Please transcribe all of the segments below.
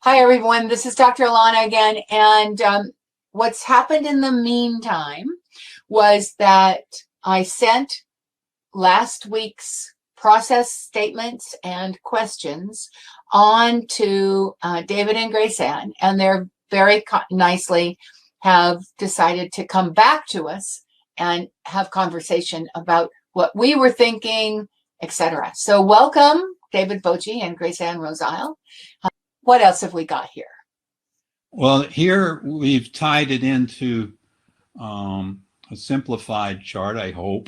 Hi, everyone. This is Dr. Alana again. And what's happened in the meantime was that I sent last week's process statements and questions on to David and Grace Ann, and they're very nicely have decided to come back to us and have conversation about what we were thinking, etc. So welcome, David, Boje, and Grace Ann Rosile. What else have we got here? Well, here we've tied it into a simplified chart, I hope.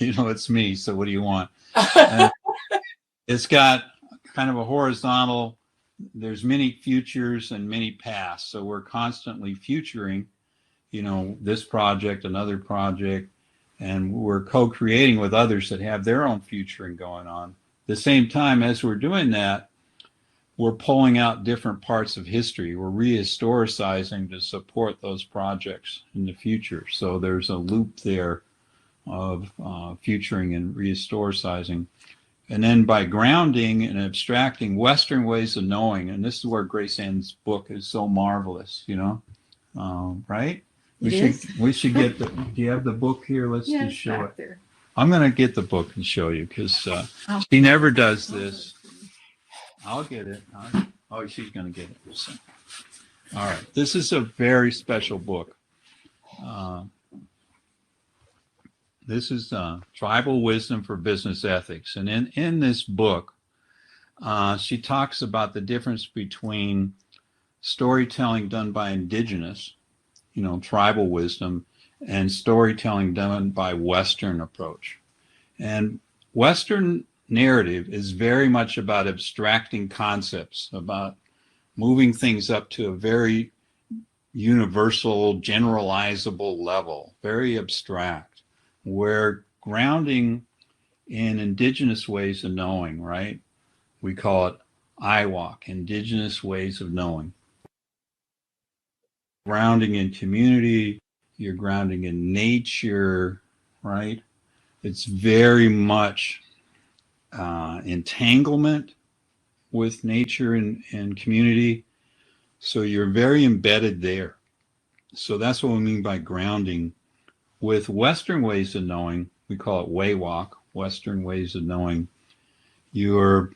It's me, so what do you want? It's got kind of a horizontal, there's many futures and many pasts. So we're constantly futuring, this project, another project, and we're co-creating with others that have their own futuring going on. At the same time, as we're doing that, we're pulling out different parts of history. We're rehistoricizing to support those projects in the future. So there's a loop there of futuring and rehistoricizing. And then by grounding and abstracting Western ways of knowing, and this is where Grace Ann's book is so marvelous, right? We should get the, do you have the book here? Let's just show it. There. I'm going to get the book and show you because she never does this. I'll get it. Oh, she's going to get it. So. All right. This is a very special book. This is Tribal Wisdom for Business Ethics. And in this book, she talks about the difference between storytelling done by indigenous, tribal wisdom, and storytelling done by Western approach. And Western narrative is very much about abstracting concepts, about moving things up to a very universal, generalizable level, very abstract, where grounding in indigenous ways of knowing, right? We call it IWOC, indigenous ways of knowing. Grounding in community, you're grounding in nature, right? It's very much entanglement with nature and community. So you're very embedded there. So that's what we mean by grounding. With Western ways of knowing, we call it WAWOC, Western ways of knowing, you're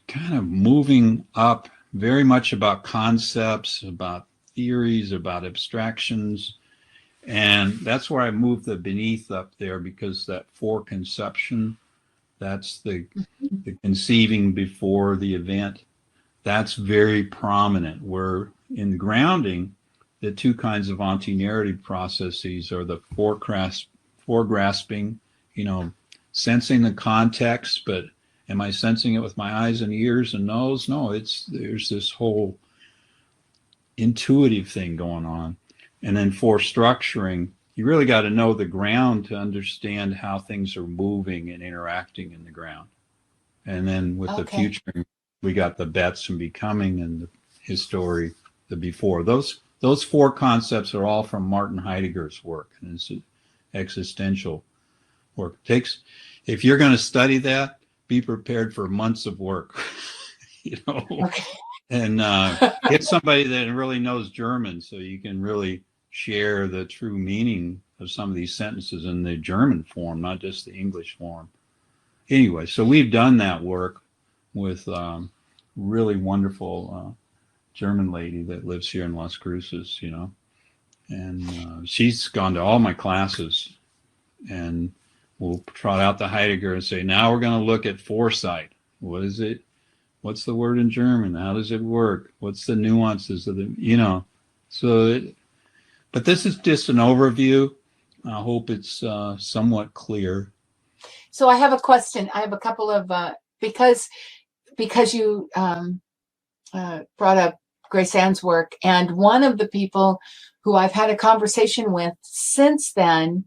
kind of moving up very much about concepts, about theories, about abstractions. And that's where I moved the beneath up there, because that foreconception, that's the conceiving before the event. That's very prominent. Where in grounding, the two kinds of anti-narrative processes are the foregrasping, sensing the context, but am I sensing it with my eyes and ears and nose? No, there's this whole intuitive thing going on. And then forestructuring, you really got to know the ground to understand how things are moving and interacting in the ground. And then with the futuring, we got the bets and becoming and the history, the before. Those four concepts are all from Martin Heidegger's work, and it's existential work. If you're going to study that, be prepared for months of work, and get somebody that really knows German so you can really share the true meaning of some of these sentences in the German form, not just the English form. Anyway, so we've done that work with really wonderful German lady that lives here in Las Cruces, and she's gone to all my classes, and we'll trot out the Heidegger and say, now we're going to look at foresight. What is it? What's the word in German? How does it work? What's the nuances of but this is just an overview. I hope it's somewhat clear. So I have a question. I have a couple of, because you brought up Grace Ann's work, and one of the people who I've had a conversation with since then,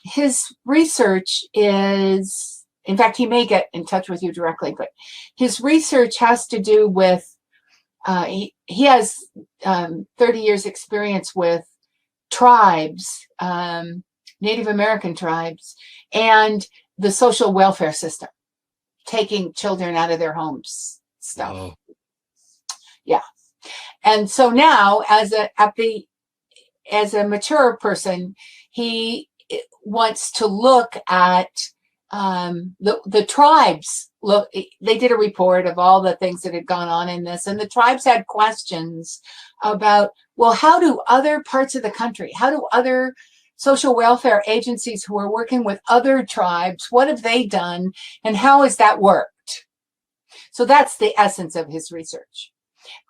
his research is, in fact, he may get in touch with you directly, but his research has to do with, he has 30 years experience with tribes, Native American tribes, and the social welfare system, taking children out of their homes, stuff. Oh. Yeah. And so now as a mature person, he wants to look at the tribes. Look, they did a report of all the things that had gone on in this, and the tribes had questions about, well, how do other parts of the country, how do other social welfare agencies who are working with other tribes, what have they done, and how has that worked? So that's the essence of his research.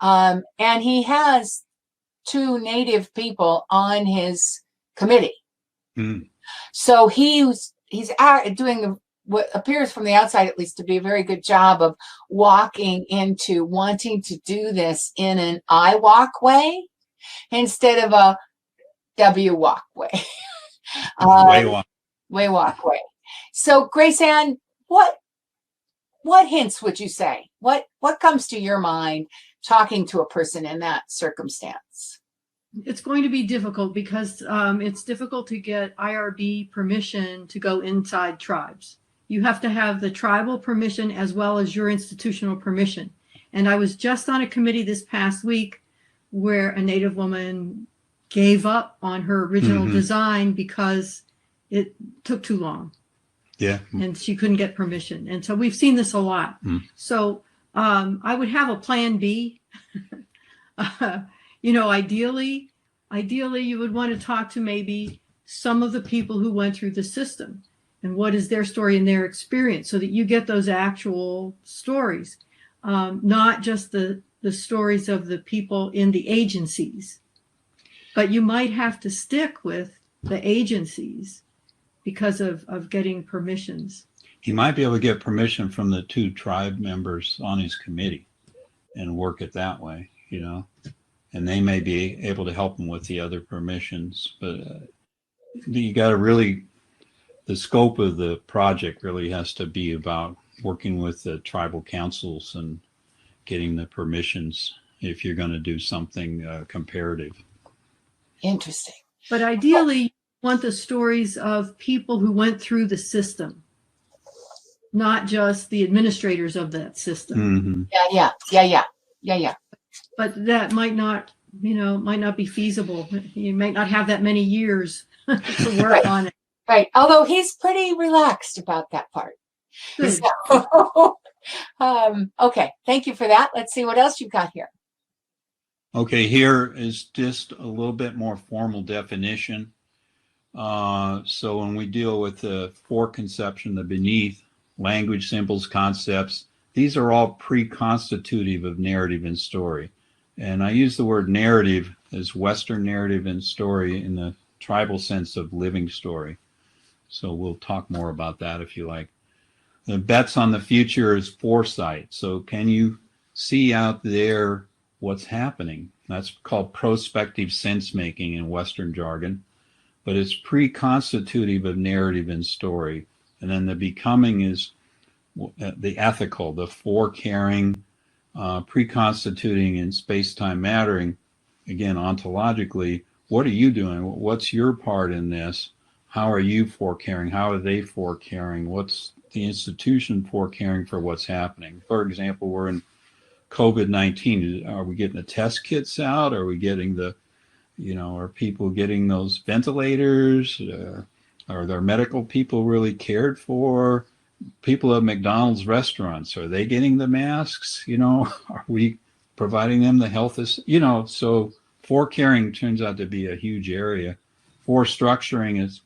And he has 2 Native people on his committee. Mm. So he's doing what appears from the outside, at least, to be a very good job of walking into wanting to do this in an I walk way instead of a W walk way. Way walk way. So, Grace Ann, what hints would you say? What comes to your mind talking to a person in that circumstance? It's going to be difficult because it's difficult to get IRB permission to go inside tribes. You have to have the tribal permission as well as your institutional permission. And I was just on a committee this past week where a Native woman gave up on her original design because it took too long. Yeah. And she couldn't get permission. And so we've seen this a lot. So I would have a plan B. Ideally, you would want to talk to maybe some of the people who went through the system and what is their story and their experience so that you get those actual stories, not just the stories of the people in the agencies. But you might have to stick with the agencies because of getting permissions. He might be able to get permission from the 2 tribe members on his committee and work it that way, and they may be able to help him with the other permissions. But you got to really, the scope of the project really has to be about working with the tribal councils and getting the permissions if you're going to do something comparative. Interesting. But ideally, you want the stories of people who went through the system, not just the administrators of that system. Yeah. But that might not be feasible. You might not have that many years to work on it. Right. Although he's pretty relaxed about that part. Good. So, okay. Thank you for that. Let's see what else you've got here. Okay, here is just a little bit more formal definition. So when we deal with the foreconception, the beneath, language, symbols, concepts, these are all pre-constitutive of narrative and story. And I use the word narrative as Western narrative and story in the tribal sense of living story. So we'll talk more about that if you like. The bets on the future is foresight. So can you see out there what's happening? That's called prospective sense making in Western jargon, but it's pre-constitutive of narrative and story. And then the becoming is the ethical, the forecaring, pre-constituting in space-time mattering. Again, ontologically, what are you doing? What's your part in this? How are you forecaring? How are they forecaring? What's the institution forecaring for what's happening? For example, we're in COVID-19. Are we getting the test kits out? Are we getting are people getting those ventilators? Are there medical people really cared for? People at McDonald's restaurants, are they getting the masks? Are we providing them the health? So forecaring turns out to be a huge area. Forestructuring is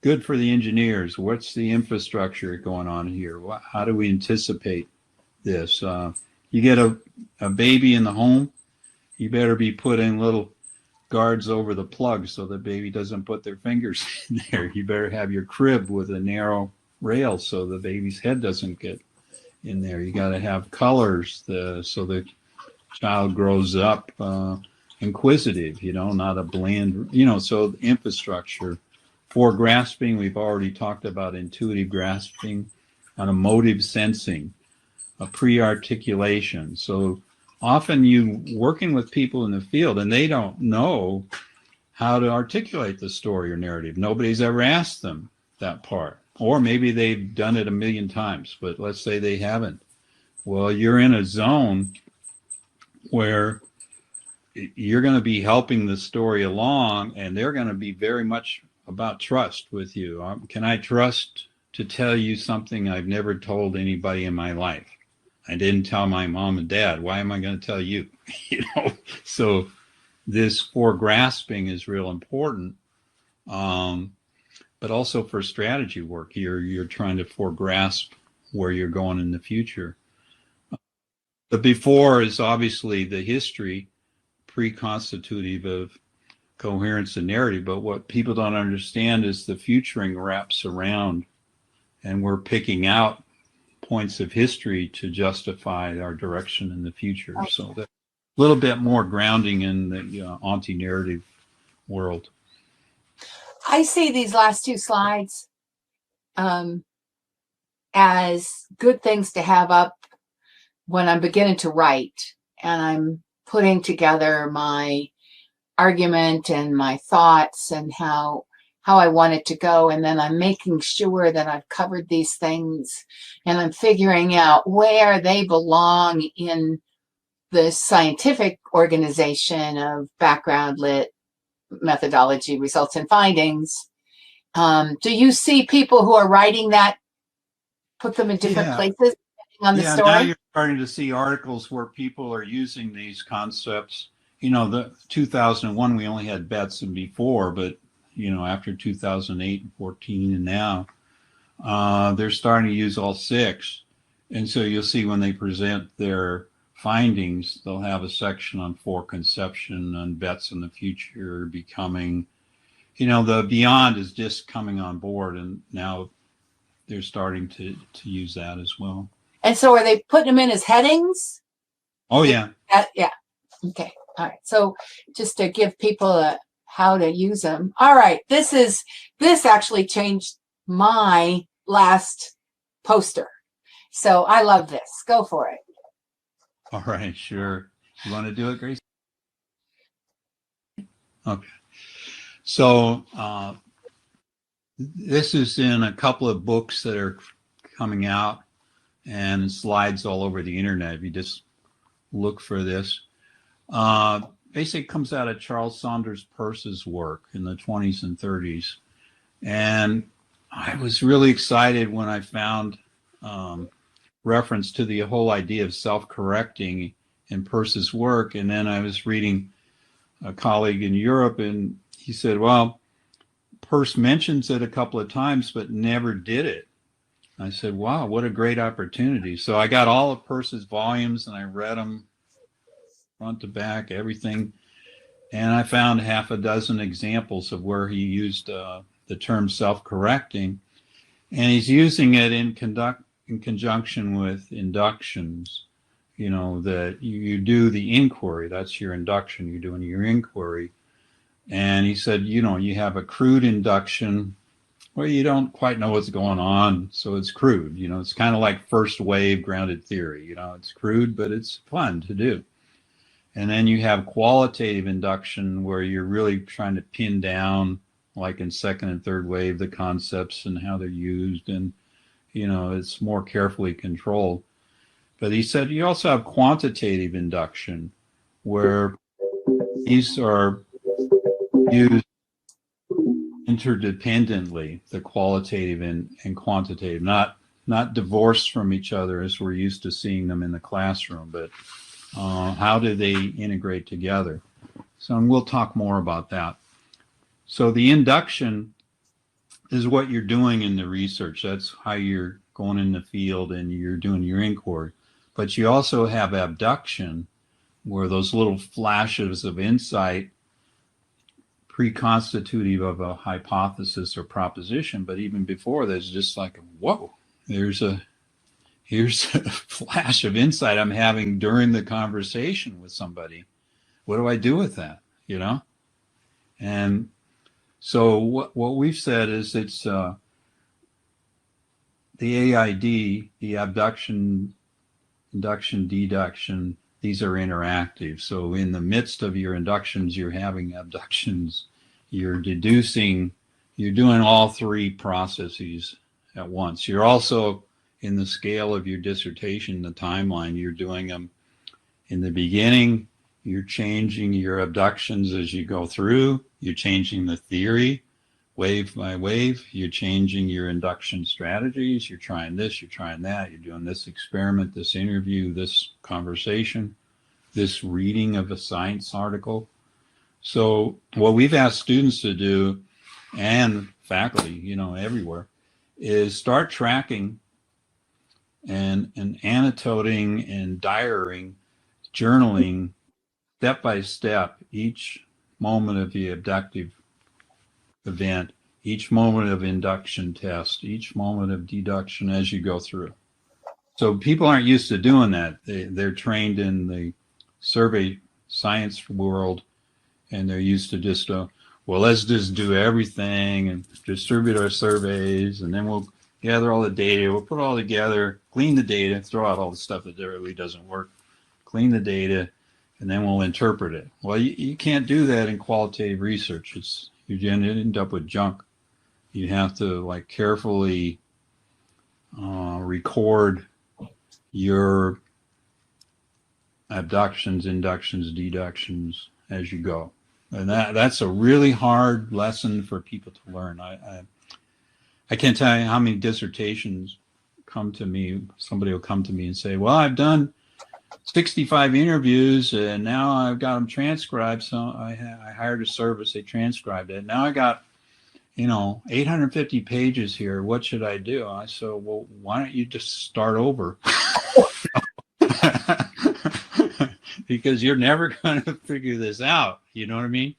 good for the engineers. What's the infrastructure going on here? How do we anticipate this? You get a baby in the home, you better be putting little guards over the plug so the baby doesn't put their fingers in there. You better have your crib with a narrow rail so the baby's head doesn't get in there. You got to have colors so the child grows up inquisitive, not a bland, so the infrastructure. For grasping, we've already talked about intuitive grasping, on emotive sensing, a pre-articulation. So often you working with people in the field and they don't know how to articulate the story or narrative. Nobody's ever asked them that part. Or maybe they've done it a million times, but let's say they haven't. Well, you're in a zone where you're going to be helping the story along, and they're going to be very much about trust with you. Can I trust to tell you something I've never told anybody in my life? I didn't tell my mom and dad. Why am I going to tell you? So this foregrasping is real important, but also for strategy work. You're trying to foregrasp where you're going in the future. The before is obviously the history, pre-constitutive of coherence and narrative, but what people don't understand is the futuring wraps around, and we're picking out points of history to justify our direction in the future. So that a little bit more grounding in the anti-narrative world. I see these last two slides as good things to have up when I'm beginning to write and I'm putting together my argument and my thoughts and how I want it to go. And then I'm making sure that I've covered these things and I'm figuring out where they belong in the scientific organization of background lit methodology, results and findings. Do you see people who are writing that, put them in different places depending on the story? Now you're starting to see articles where people are using these concepts. The 2001, we only had bets and before, but after 2008 and 14 and now, they're starting to use all six. And so you'll see when they present their findings, they'll have a section on foreconception, on bets in the future, becoming, the beyond is just coming on board, and now they're starting to use that as well. And so are they putting them in as headings? Oh, yeah. Yeah. Okay. All right. So just to give people how to use them. All right. This actually changed my last poster. So I love this. Go for it. All right. Sure. You want to do it, Grace? Okay. So this is in a couple of books that are coming out and slides all over the internet. If you just look for this. Basically comes out of Charles Saunders Peirce's work in the 20s and 30s. And I was really excited when I found reference to the whole idea of self-correcting in Peirce's work. And then I was reading a colleague in Europe, and he said, well, Peirce mentions it a couple of times, but never did it. I said, wow, what a great opportunity. So I got all of Peirce's volumes and I read them front to back, everything. And I found half a dozen examples of where he used the term self-correcting. And he's using it in conjunction with inductions, that you do the inquiry. That's your induction. You're doing your inquiry. And he said, you have a crude induction where you don't quite know what's going on. So it's crude. It's kind of like first wave grounded theory. It's crude, but it's fun to do. And then you have qualitative induction where you're really trying to pin down, like in second and third wave, the concepts and how they're used. And, it's more carefully controlled. But he said you also have quantitative induction where these are used interdependently, the qualitative and quantitative, not divorced from each other as we're used to seeing them in the classroom, but how do they integrate together? So, and we'll talk more about that. So the induction is what you're doing in the research. That's how you're going in the field and you're doing your inquiry. But you also have abduction, where those little flashes of insight pre-constitutive of a hypothesis or proposition, but even before there's just like, whoa, here's a flash of insight I'm having during the conversation with somebody. What do I do with that? And so what we've said is it's the AID, the abduction, induction, deduction, these are interactive. So in the midst of your inductions, you're having abductions, you're deducing, you're doing all three processes at once. You're also in the scale of your dissertation, the timeline. You're doing them in the beginning. You're changing your abductions as you go through. You're changing the theory wave by wave. You're changing your induction strategies. You're trying this, you're trying that. You're doing this experiment, this interview, this conversation, this reading of a science article. So what we've asked students to do, and faculty, you know, everywhere, is start tracking and annotating and diarying, journaling step by step each moment of the abductive event, each moment of induction test, each moment of deduction as you go through. So people aren't used to doing that. They're trained in the survey science world, and they're used to just, well, let's just do everything and distribute our surveys, and then we'll gather all the data, we'll put it all together, clean the data, throw out all the stuff that really doesn't work, clean the data, and then we'll interpret it. Well, you can't do that in qualitative research. You're going to end up with junk. You have to like carefully record your abductions, inductions, deductions as you go. And that's a really hard lesson for people to learn. I can't tell you how many dissertations come to me. Somebody will come to me and say, well, I've done 65 interviews and now I've got them transcribed. So I hired a service, they transcribed it. Now I got, 850 pages here. What should I do? I said, well, why don't you just start over? Because you're never going to figure this out. You know what I mean?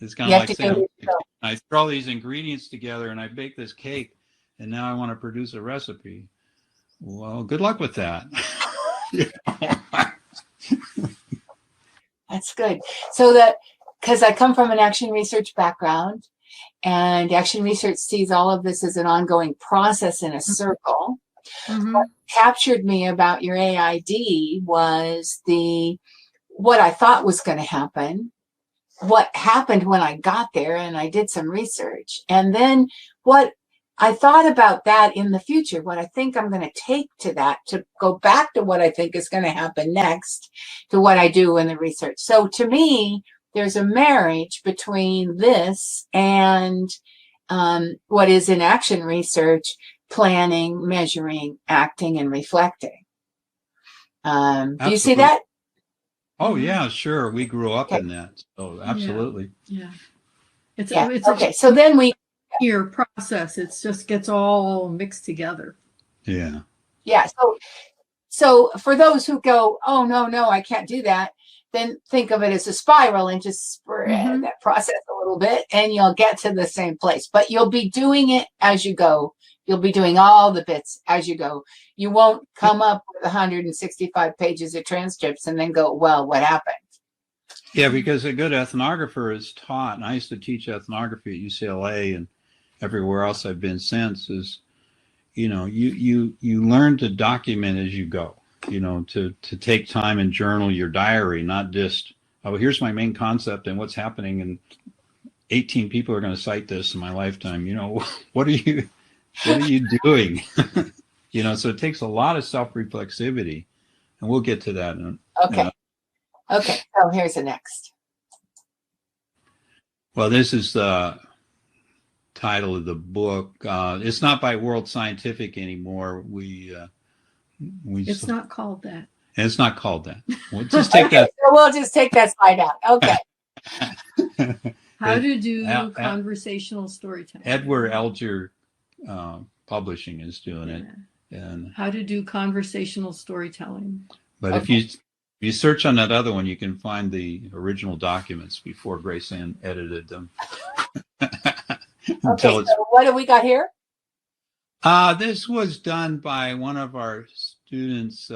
It's kind of like saying, I throw all these ingredients together and I bake this cake and now I want to produce a recipe. Well, good luck with that. That's good. So because I come from an action research background, and action research sees all of this as an ongoing process in a circle. Mm-hmm. What captured me about your AID was what I thought was going to happen, what happened when I got there, and I did some research, and then what I thought about that in the future, what I think I'm going to take to that, to go back to what I think is going to happen next, to what I do in the research. So to me, there's a marriage between this and what is in action research: planning, measuring, acting, and reflecting. Do you see that? Oh, yeah, sure. We grew up in that. So absolutely. Yeah. It's okay. So then your process, it just gets all mixed together. Yeah. Yeah. So for those who go, oh, no, I can't do that, then think of it as a spiral and just spread that process a little bit and you'll get to the same place. But you'll be doing it as you go. You'll be doing all the bits as you go. You won't come up with 165 pages of transcripts and then go, well, what happened? Yeah, because a good ethnographer is taught, and I used to teach ethnography at UCLA and everywhere else I've been since, is, you learn to document as you go, to take time and journal your diary, not just, oh, here's my main concept and what's happening, and 18 people are going to cite this in my lifetime. What are you doing? So it takes a lot of self-reflexivity, and we'll get to that. Okay. So here's the next. Well, this is the title of the book. It's not by World Scientific anymore. It's not called that. And it's not called that. We'll just take that. So we'll just take that slide out. Okay. How to do conversational storytelling. Edward Elger Publishing is doing it. And how to do conversational storytelling. But if you search on that other one, you can find the original documents before Grace Ann edited them. Okay, so what do we got here? This was done by one of our students,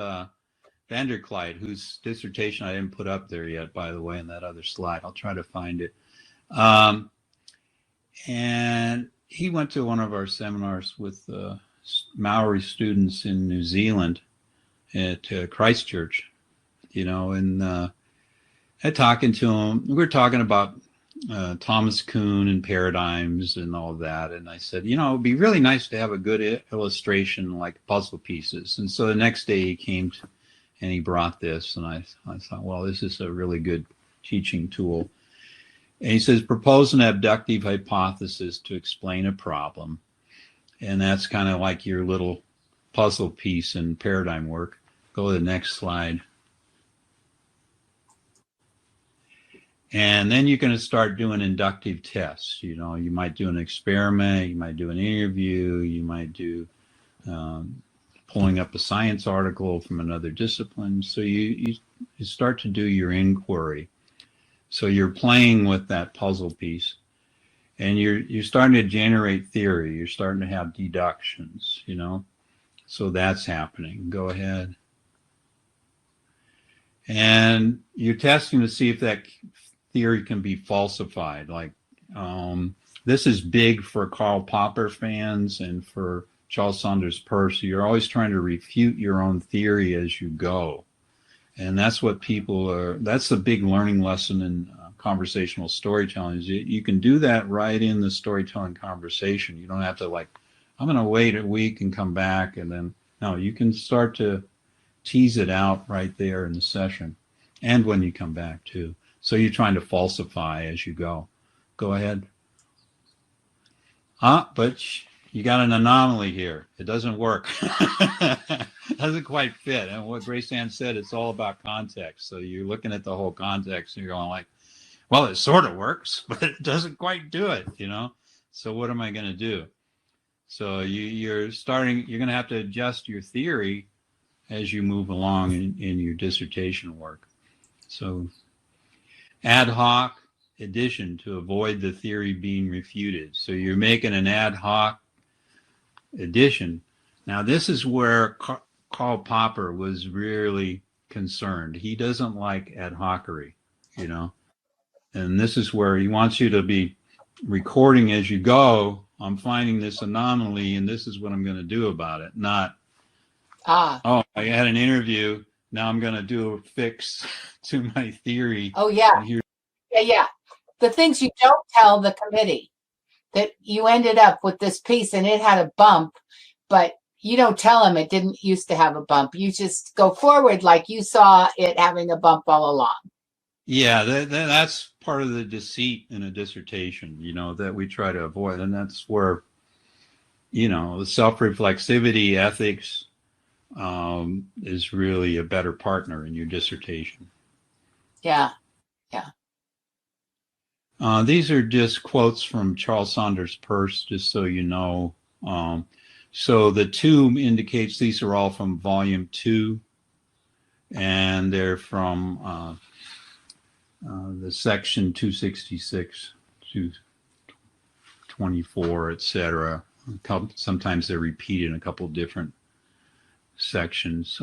Vanderclyde, whose dissertation I didn't put up there yet, by the way, in that other slide. I'll try to find it. And he went to one of our seminars with Maori students in New Zealand at Christchurch, and talking to him, we were talking about Thomas Kuhn and paradigms and all of that. And I said, you know, it'd be really nice to have a good illustration like puzzle pieces. And so the next day he came and he brought this, and I thought, well, this is a really good teaching tool. And he says, propose an abductive hypothesis to explain a problem. And that's kind of like your little puzzle piece in paradigm work. Go to the next slide. And then you're going to start doing inductive tests. You know, you might do an experiment, you might do an interview, you might do pulling up a science article from another discipline. So you start to do your inquiry. So you're playing with that puzzle piece, and you're starting to generate theory. You're starting to have deductions, you know. So that's happening. Go ahead. And you're testing to see if that theory can be falsified. Like this is big for Karl Popper fans and for Charles Saunders Peirce. You're always trying to refute your own theory as you go. And that's what people are, that's a big learning lesson in conversational storytelling. Is you can do that right in the storytelling conversation. You don't have to like, I'm going to wait a week and come back. And then, no, you can start to tease it out right there in the session and when you come back too. So you're trying to falsify as you go. Go ahead. But you got an anomaly here. It doesn't work. It doesn't quite fit. And what Grace Ann said, it's all about context. So you're looking at the whole context and you're going like, well, it sort of works, but it doesn't quite do it, you know? So what am I going to do? So you're going to have to adjust your theory as you move along in your dissertation work. So ad hoc addition to avoid the theory being refuted. So you're making an ad hoc addition. Now this is where Karl Popper was really concerned. He doesn't like ad hocery, you know, and this is where he wants you to be recording as you go. I'm finding this anomaly and this is what I'm going to do about it. Not, oh, I had an interview. Now I'm going to do a fix to my theory. Oh, yeah. Yeah. The things you don't tell the committee, that you ended up with this piece and it had a bump, but you don't tell them it didn't used to have a bump. You just go forward like you saw it having a bump all along. Yeah, that's part of the deceit in a dissertation, you know, that we try to avoid. And that's where, you know, the self-reflexivity ethics is really a better partner in your dissertation. Yeah. These are just quotes from Charles Saunders Peirce, just so you know. So the 2 indicates these are all from volume 2, and they're from the section 266 to 24, etc. Sometimes they're repeated in a couple different sections.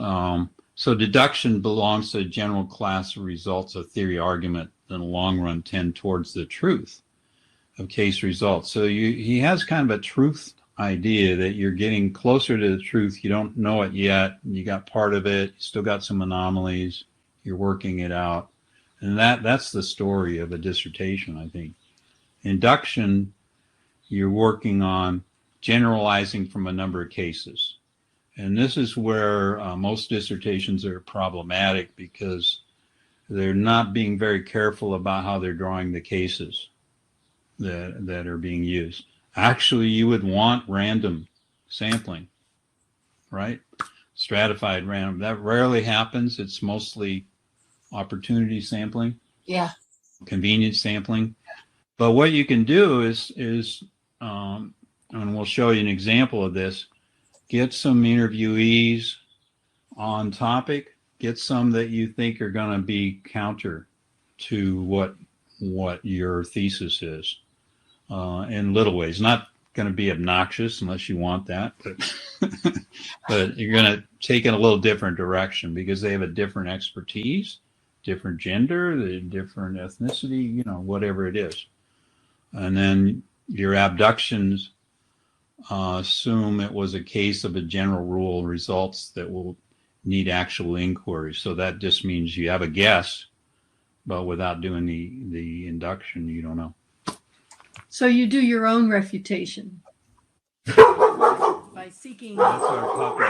So deduction belongs to a general class of results of theory argument that in the long run tend towards the truth of case results. So he has kind of a truth idea that you're getting closer to the truth. You don't know it yet. You got part of it. You still got some anomalies. You're working it out. And that's the story of a dissertation, I think. Induction, you're working on generalizing from a number of cases. And this is where most dissertations are problematic because they're not being very careful about how they're drawing the cases that are being used. Actually, you would want random sampling, right? Stratified random. That rarely happens. It's mostly opportunity sampling. Yeah. Convenience sampling. But what you can do is and we'll show you an example of this, get some interviewees on topic, get some that you think are going to be counter to what your thesis is in little ways. Not going to be obnoxious unless you want that, but you're going to take it a little different direction because they have a different expertise, different gender, different ethnicity, you know, whatever it is. And then your abductions assume it was a case of a general rule results that will need actual inquiry. So that just means you have a guess, but without doing the induction, you don't know. So you do your own refutation by seeking. That's our puppy.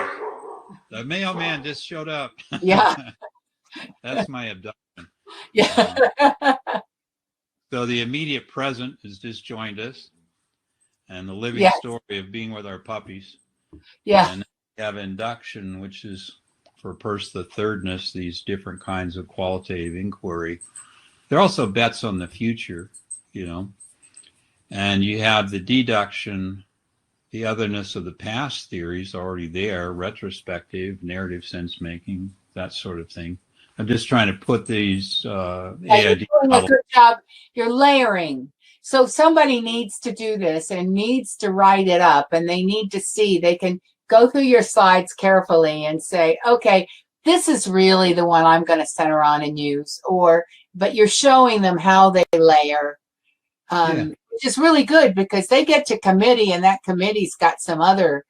The mailman just showed up. Yeah. That's my abduction. Yeah. So the immediate present has just joined us, and the living Yes. story of being with our puppies. Yeah. And we have induction, which is for the thirdness, these different kinds of qualitative inquiry. They're also bets on the future, you know. And you have the deduction, the otherness of the past theories already there, retrospective, narrative sense making, that sort of thing. I'm just trying to put these You're AID doing a good job. You're layering. So somebody needs to do this and needs to write it up, and they need to see, they can go through your slides carefully and say, okay, this is really the one I'm going to center on and use, but you're showing them how they layer, which is really good because they get to committee and that committee's got some other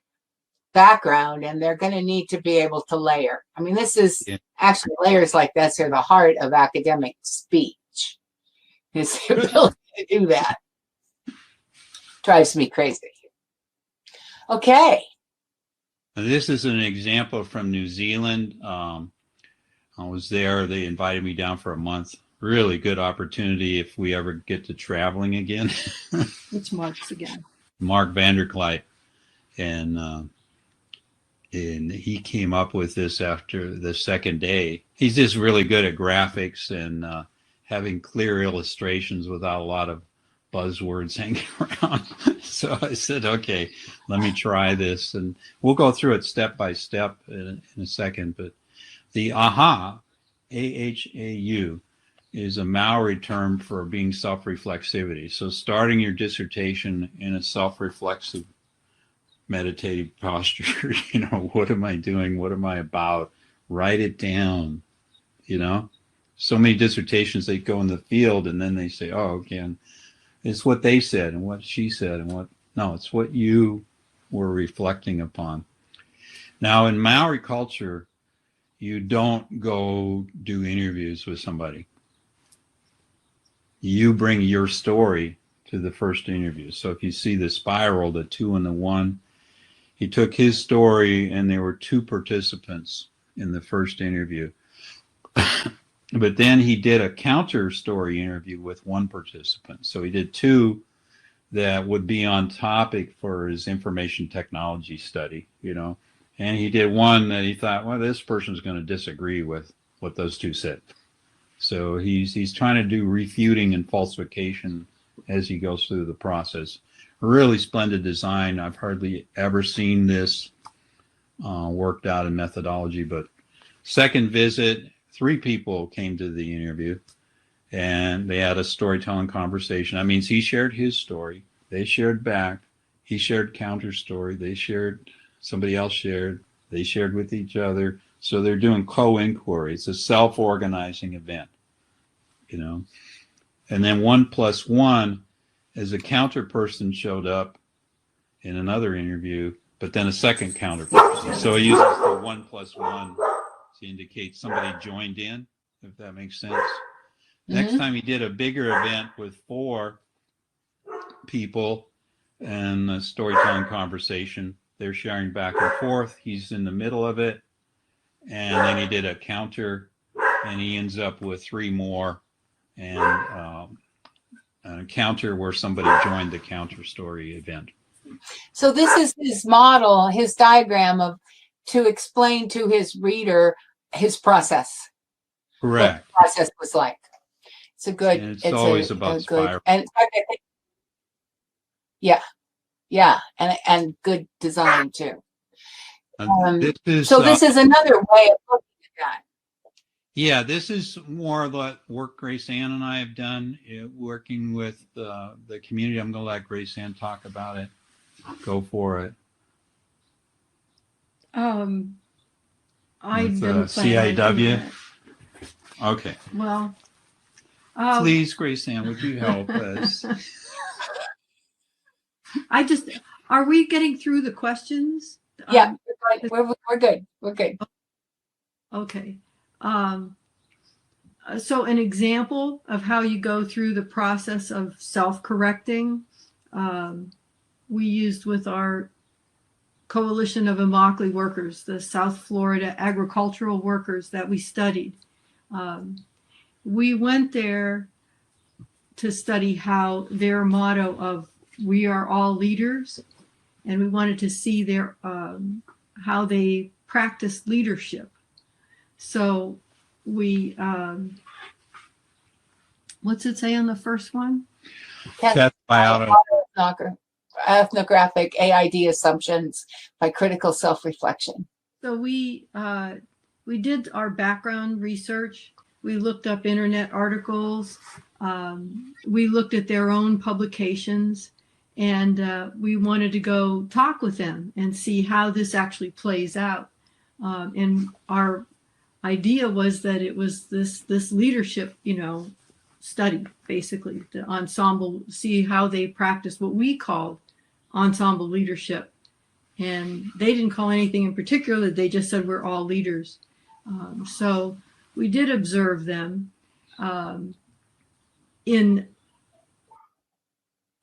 background and they're going to need to be able to layer. I mean, this is actually layers like this are the heart of academic speech, is the ability to do that. Drives me crazy. Okay. This is an example from New Zealand. I was there. They invited me down for a month. Really good opportunity if we ever get to traveling again. It's Mark's again. Mark Vanderklight. And he came up with this after the second day. He's just really good at graphics and having clear illustrations without a lot of buzzwords hanging around. So I said, okay, let me try this. And we'll go through it step by step in a second. But the AHA, AHAU, is a Maori term for being self-reflexivity. So starting your dissertation in a self-reflexive meditative posture, you know, what am I doing? What am I about? Write it down, you know. So many dissertations, they go in the field and then they say, oh, again, it's what they said and what she said and what, no, it's what you were reflecting upon. Now in Maori culture, you don't go do interviews with somebody. You bring your story to the first interview. So if you see the spiral, the 2 and the 1, he took his story and there were 2 participants in the first interview. But then he did a counter story interview with 1 participant. So he did 2 that would be on topic for his information technology study, you know. And he did 1 that he thought, well, this person's going to disagree with what those 2 said. So he's trying to do refuting and falsification as he goes through the process. Really splendid design. I've hardly ever seen this worked out in methodology, but second visit, 3 people came to the interview and they had a storytelling conversation. That means he shared his story. They shared back. He shared counter story. They shared, somebody else shared. They shared with each other. So they're doing co-inquiry. It's a self-organizing event, you know. And then 1 + 1, as a counter person showed up in another interview, but then a second counter person. So he uses the 1 + 1 to indicate somebody joined in, if that makes sense. Mm-hmm. Next time he did a bigger event with 4 people and a storytelling conversation. They're sharing back and forth. He's in the middle of it. And then he did a counter and he ends up with 3 more and a counter where somebody joined the counter story event. So this is his model, his diagram to explain to his reader his process. Correct. What the process was like. It's a good. And it's always about spiral. And yeah, and good design too. So this is another way of looking at that. Yeah, this is more of what work Grace Ann and I have done, working with the community. I'm going to let Grace Ann talk about it. Go for it. I didn't CIW. Okay. Well, please, Grace Ann, would you help us? Are we getting through the questions? Yeah, we're good. We're good. Okay. So an example of how you go through the process of self-correcting, we used with our coalition of Immokalee workers, the South Florida agricultural workers that we studied. We went there to study how their motto of "We are all leaders," and we wanted to see their how they practice leadership. So we, what's it say on the first one? Test by auto. Ethnographic AID assumptions by critical self-reflection. So we did our background research. We looked up internet articles. We looked at their own publications, and we wanted to go talk with them and see how this actually plays out. And our idea was that it was this leadership, study, basically, the ensemble, see how they practice what we called ensemble leadership. And they didn't call anything in particular, they just said we're all leaders. So we did observe them in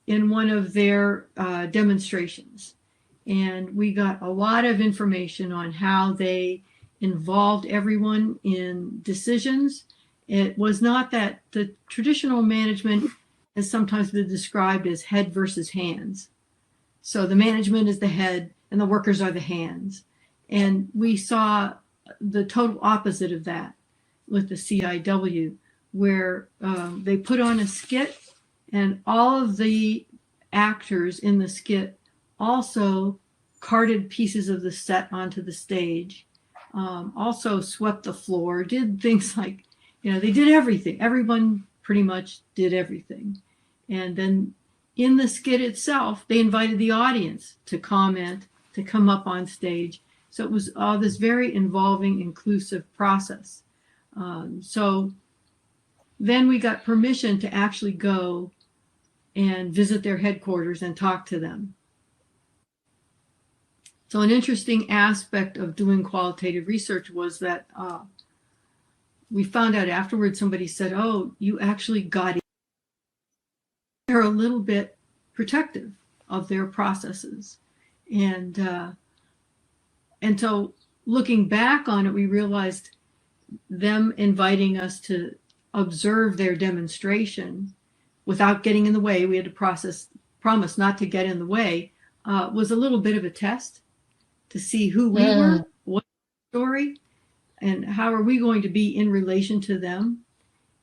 one of their demonstrations. And we got a lot of information on how they involved everyone in decisions. It was not that the traditional management has sometimes been described as head versus hands. So the management is the head and the workers are the hands. And we saw the total opposite of that with the CIW, where they put on a skit, and all of the actors in the skit also carted pieces of the set onto the stage, also swept the floor, did things like, they did everything. Everyone pretty much did everything. And then in the skit itself, they invited the audience to comment, to come up on stage. So it was this very involving, inclusive process. So then we got permission to actually go and visit their headquarters and talk to them. So an interesting aspect of doing qualitative research was that we found out afterwards, somebody said, "Oh, you actually got it." They're a little bit protective of their processes. And so looking back on it, we realized them inviting us to observe their demonstration without getting in the way, we had to promise not to get in the way, was a little bit of a test to see who we were, what story, and how are we going to be in relation to them.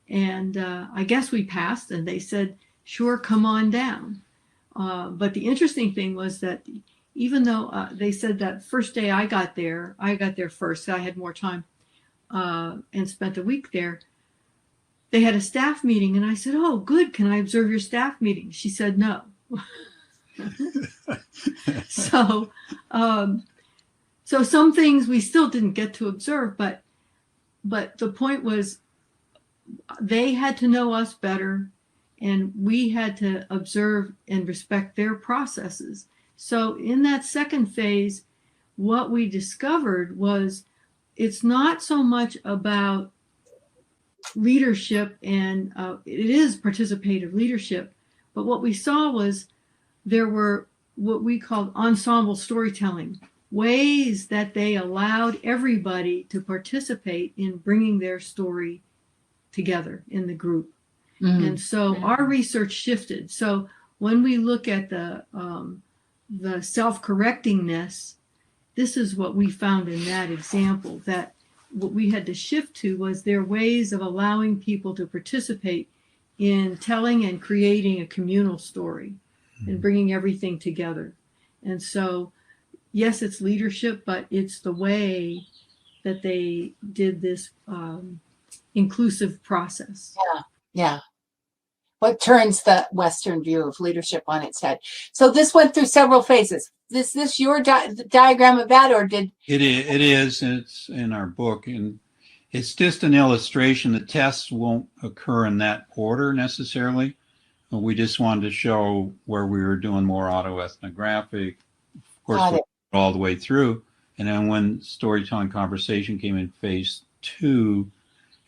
And I guess we passed, and they said, "Sure, come on down." But the interesting thing was that even though they said that first day I got there first, so I had more time and spent a week there, they had a staff meeting, and I said, "Oh, good, can I observe your staff meeting?" She said no. So some things we still didn't get to observe, but the point was they had to know us better, and we had to observe and respect their processes. So in that second phase, what we discovered was it's not so much about leadership, and it is participative leadership, but what we saw was there were what we called ensemble storytelling, ways that they allowed everybody to participate in bringing their story together in the group. And so our research shifted. So when we look at the self-correctingness, this is what we found in that example, that what we had to shift to was their ways of allowing people to participate in telling and creating a communal story and bringing everything together. And so, yes, it's leadership, but it's the way that they did this inclusive process. Yeah. What turns the Western view of leadership on its head. So this went through several phases. Is this your diagram of that, or did it is? It's in our book, and it's just an illustration. The tests won't occur in that order necessarily. We just wanted to show where we were doing more autoethnographic. Of course, we all the way through. And then when storytelling conversation came in phase 2,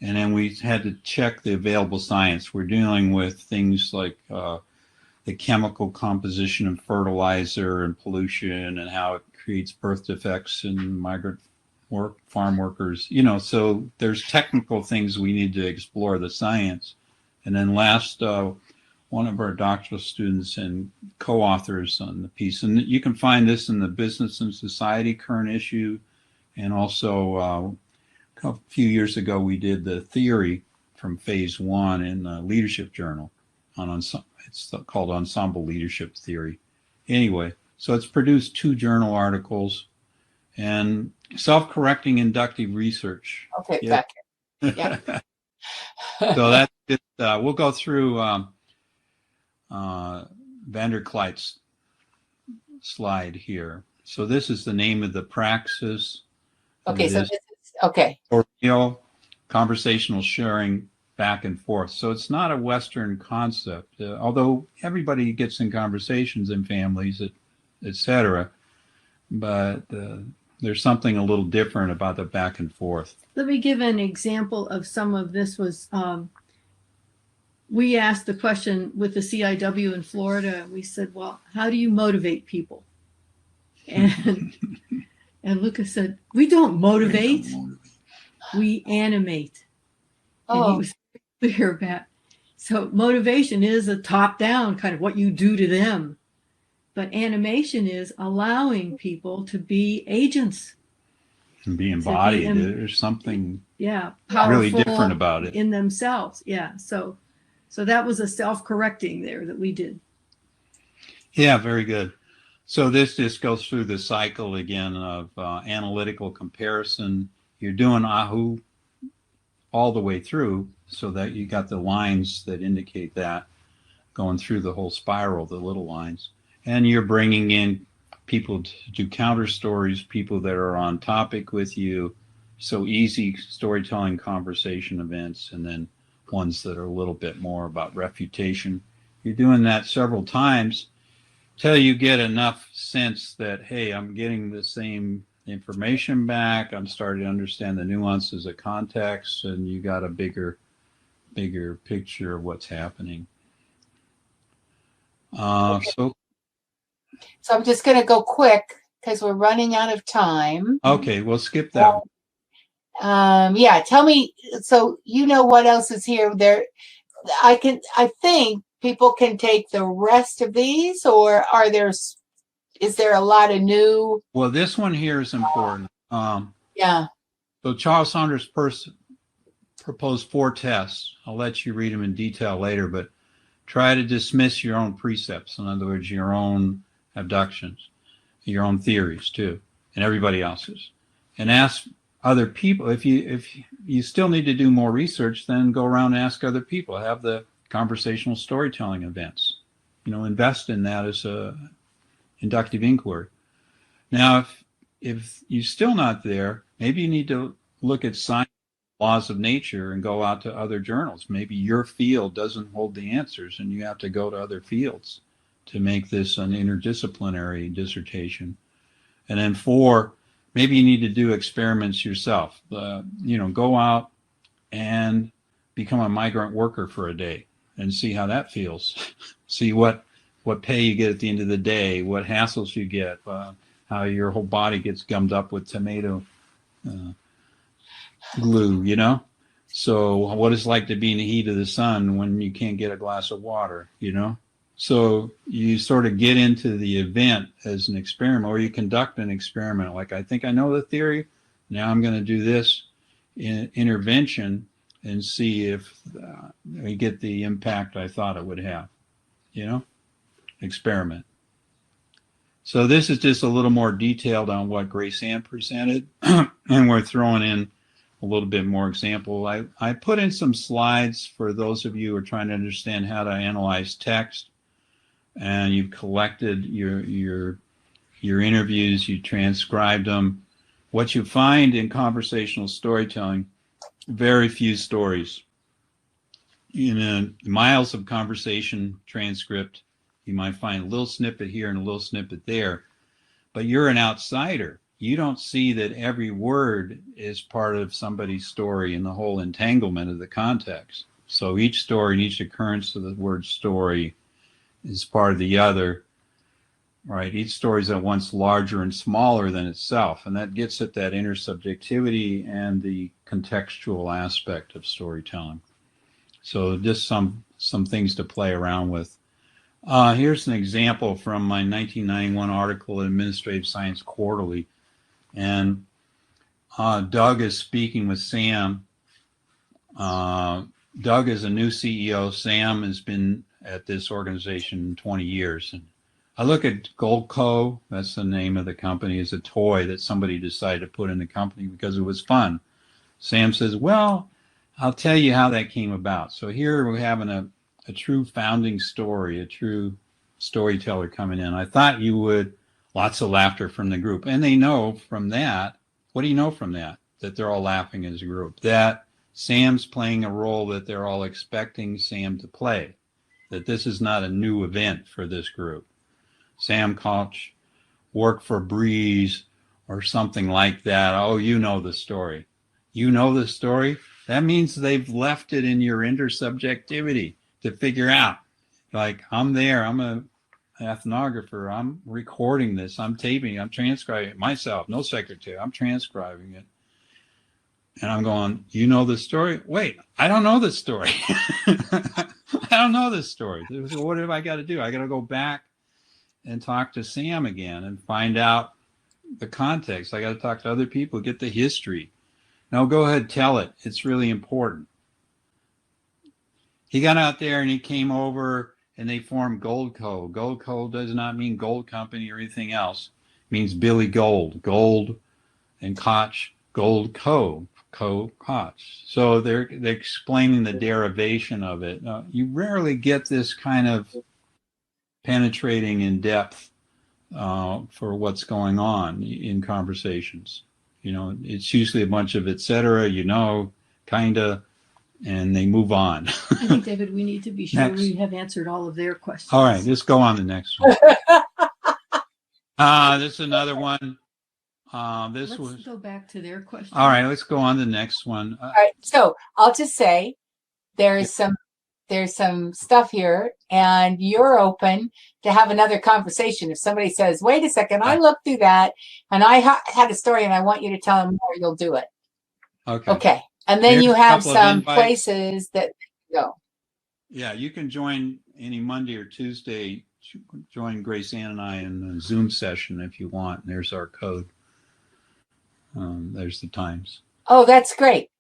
And then we had to check the available science. We're dealing with things like the chemical composition of fertilizer and pollution and how it creates birth defects in migrant farm workers. You know, so there's technical things we need to explore the science. And then last, one of our doctoral students and co-authors on the piece, and you can find this in the Business and Society current issue, and also a few years ago we did the theory from phase 1 in the Leadership Journal it's called Ensemble Leadership Theory. Anyway, so it's produced 2 journal articles and self-correcting inductive research. Okay, Yep. back here. Yeah. So that's it. We'll go through Vanderkleit's slide here. So this is the name of the praxis. Okay, so this is, okay. Or, you know, conversational sharing back and forth. So it's not a Western concept, although everybody gets in conversations in families, etc. But there's something a little different about the back and forth. Let me give an example of some of this. Was we asked the question with the CIW in Florida. We said, well, how do you motivate people? And and Lucas said, we don't motivate, we animate. And he was clear about. So motivation is a top-down kind of what you do to them. But animation is allowing people to be agents. And be embodied. There's something really different about it. In themselves. Yeah. So that was a self-correcting there that we did. Yeah, very good. So this just goes through the cycle again of analytical comparison. You're doing AHU all the way through so that you got the lines that indicate that going through the whole spiral, the little lines. And you're bringing in people to do counter stories, people that are on topic with you. So easy storytelling conversation events, and then ones that are a little bit more about refutation. You're doing that several times till you get enough sense that, hey, I'm getting the same information back. I'm starting to understand the nuances of context, and you got a bigger picture of what's happening. Okay. So I'm just going to go quick because we're running out of time. Okay, we'll skip that. Yeah, tell me. So you know what else is here? I think people can take the rest of these, or is there a lot of new? Well, this one here is important. Yeah. So Charles Saunders proposed 4 tests. I'll let you read them in detail later, but try to dismiss your own precepts. In other words, your own abductions, your own theories too, and everybody else's. And ask other people. If you still need to do more research, then go around and ask other people. Have the conversational storytelling events. You know, invest in that as a inductive inquiry. Now, if you're still not there, maybe you need to look at science, laws of nature, and go out to other journals. Maybe your field doesn't hold the answers, and you have to go to other fields to make this an interdisciplinary dissertation. And then 4, maybe you need to do experiments yourself. Go out and become a migrant worker for a day and see how that feels. See what pay you get at the end of the day, what hassles you get, how your whole body gets gummed up with tomato glue, you know? So what it's like to be in the heat of the sun when you can't get a glass of water, you know? So you sort of get into the event as an experiment, or you conduct an experiment. Like, I think I know the theory. Now I'm going to do this intervention and see if we get the impact I thought it would have, you know? Experiment. So this is just a little more detailed on what Grace Ann presented, and we're throwing in a little bit more example. I put in some slides for those of you who are trying to understand how to analyze text, and you've collected your interviews, you transcribed them. What you find in conversational storytelling, very few stories. In miles of conversation transcript, you might find a little snippet here and a little snippet there, but you're an outsider. you don't see that every word is part of somebody's story and the whole entanglement of the context. So each story and each occurrence of the word story is part of the other, right? Each story is at once larger and smaller than itself, and that gets at that intersubjectivity and the contextual aspect of storytelling. So just some things to play around with. Here's an example from my 1991 article in Administrative Science Quarterly. And Doug is speaking with Sam. Doug is a new CEO. Sam has been at this organization 20 years. And I look at Goldco, that's the name of the company, as a toy that somebody decided to put in the company because it was fun. Sam says, well, I'll tell you how that came about. So here we're having a true founding story, a true storyteller coming in. I thought you would, lots of laughter from the group. And they know from that, what do you know from that? That they're all laughing as a group. That Sam's playing a role that they're all expecting Sam to play. That this is not a new event for this group. Sam Koch worked for Breeze or something like that. Oh, you know the story. You know the story? That means they've left it in your intersubjectivity to figure out. Like, I'm there, I'm an ethnographer, I'm recording this, I'm taping it, I'm transcribing it myself, no secretary, I'm transcribing it. And I'm going, you know the story? Wait, I don't know this story. I don't know this story. So what have I got to do? I got to go back and talk to Sam again and find out the context. I got to talk to other people, get the history. No, go ahead, tell it. It's really important. He got out there and he came over and they formed Goldco. Goldco does not mean gold company or anything else. It means Billy Gold. Gold and Koch, Goldco, Koch. So they're explaining the derivation of it. You rarely get this kind of penetrating in depth for what's going on in conversations. You know, it's usually a bunch of et cetera, you know, kinda, and they move on. I think, David, we need to be sure Next. we have answered all of their questions. All right, let's go on to the next one. This is another one. Let's go back to their question. All right, let's go on to the next one. All right, so I'll just say there's some stuff here, and you're open to have another conversation. If somebody says, wait a second, I looked through that and I had a story and I want you to tell them more, you'll do it. Okay. And then you have some places that go. Yeah, you can join any Monday or Tuesday. Join Grace Ann and I in the Zoom session if you want. There's our code. There's the times. Oh, that's great.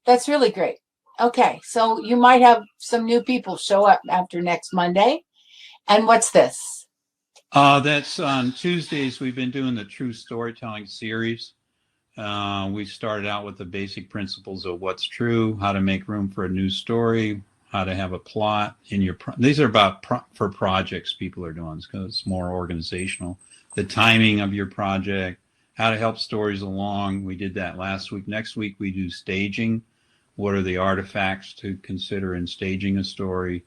That's really great. Okay, so you might have some new people show up after next Monday. And what's this? That's on Tuesdays. We've been doing the True Storytelling series. We started out with the basic principles of what's true, how to make room for a new story, how to have a plot in your. These are about for projects people are doing because it's more organizational. The timing of your project, how to help stories along. We did that last week. Next week we do staging. What are the artifacts to consider in staging a story?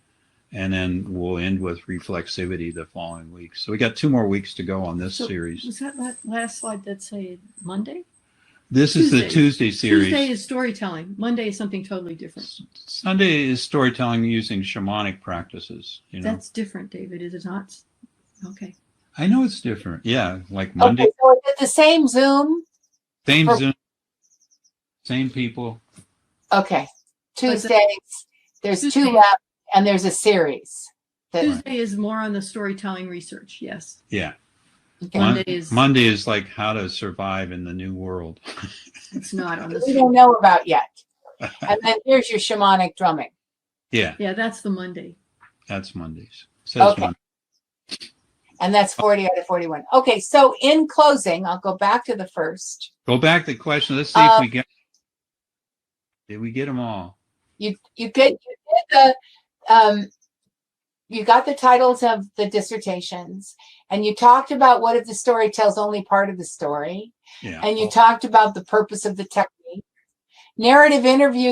And then we'll end with reflexivity the following week. So we got 2 more weeks to go on this series. Was that last slide that say Monday? This Tuesday. Is the Tuesday series. Tuesday is storytelling. Monday is something totally different. Sunday is storytelling using shamanic practices. You know? That's different, David, is it not? Okay. I know it's different. Yeah, like Monday. Okay, so is it the same Zoom? Zoom. Same people. Okay. Tuesdays, there's Tuesday. 2 left, and there's a series. Tuesday is more on the storytelling research, yes. Yeah. Okay. Monday is like how to survive in the new world. It's not on the we don't know about yet. And then here's your shamanic drumming. Yeah. Yeah, that's the Monday. That's Mondays. Okay. Monday. And that's 40 out of 41. Okay, so in closing, I'll go back to the first. Go back to the question. Let's see if we get. Did we get them all? You got the titles of the dissertations, and you talked about what if the story tells only part of the story. Yeah. And you talked about the purpose of the technique. Narrative interview,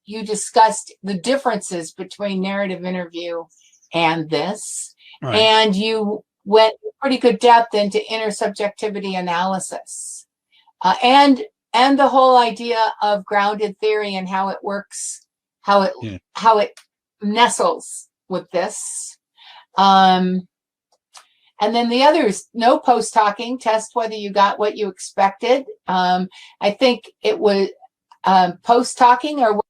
you discussed the differences between narrative interview and this. Right. And you went pretty good depth into intersubjectivity analysis, and the whole idea of grounded theory and how it works, how it nestles with this. And then the others, no post-talking, test whether you got what you expected. I think it was post-talking or